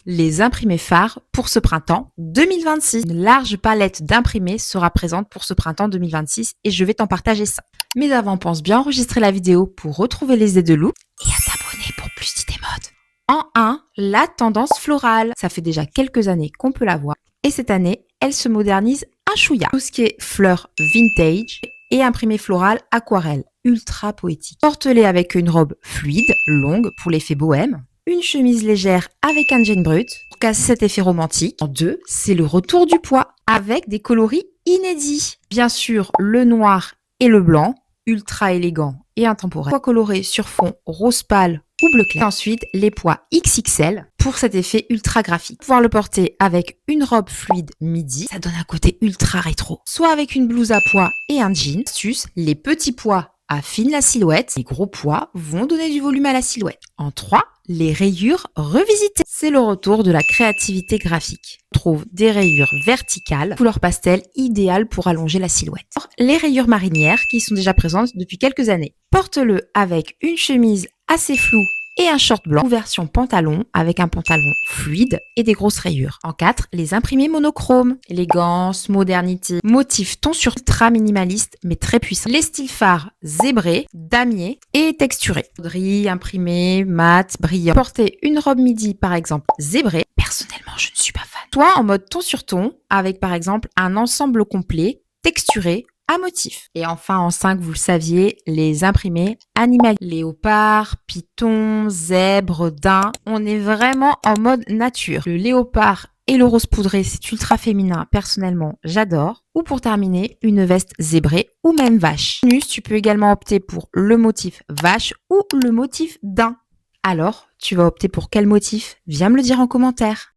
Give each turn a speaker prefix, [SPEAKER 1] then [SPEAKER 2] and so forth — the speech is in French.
[SPEAKER 1] les imprimés phares pour ce printemps 2026. Une large palette d'imprimés sera présente pour ce printemps 2026 et je vais t'en partager ça. Mais avant, pense bien enregistrer la vidéo pour retrouver les idées de Lou et à t'abonner pour plus d'idées mode. En 1, la tendance florale. Ça fait déjà quelques années qu'on peut la voir et cette année, elle se modernise un chouïa. Tout ce qui est fleurs vintage et imprimé floral aquarelle, ultra poétique. Porte-les avec une robe fluide, longue pour l'effet bohème. Une chemise légère avec un jean brut pour casser cet effet romantique. En 2, c'est le retour du pois avec des coloris inédits. Bien sûr, le noir et le blanc, ultra élégant et intemporel. Pois coloré sur fond rose pâle ou bleu clair. Ensuite, les pois XXL pour cet effet ultra graphique. Pouvoir le porter avec une robe fluide midi, ça donne un côté ultra rétro. Soit avec une blouse à pois et un jean. Astuce, les petits pois affinent la silhouette, les gros pois vont donner du volume à la silhouette. En 3, les rayures revisitées. C'est le retour de la créativité graphique. On trouve des rayures verticales, couleur pastel, idéales pour allonger la silhouette. Les rayures marinières qui sont déjà présentes depuis quelques années. Porte-le avec une chemise assez floue et un short blanc ou version pantalon avec un pantalon fluide et des grosses rayures. En 4, les imprimés monochromes. Élégance, modernité, motif ton sur ultra minimaliste mais très puissant. Les styles phares zébrés, damier et texturés. Broderie, imprimé, mat, brillant. Porter une robe midi par exemple zébrée. Personnellement, je ne suis pas fan. Soit en mode ton sur ton avec par exemple un ensemble complet texturé à motif. Et enfin, en 5, vous le saviez, les imprimés animaliers. Léopard, python, zèbre, daim. On est vraiment en mode nature. Le léopard et le rose poudré, c'est ultra féminin. Personnellement, j'adore. Ou pour terminer, une veste zébrée ou même vache. Tu peux également opter pour le motif vache ou le motif daim. Alors, tu vas opter pour quel motif? Viens me le dire en commentaire.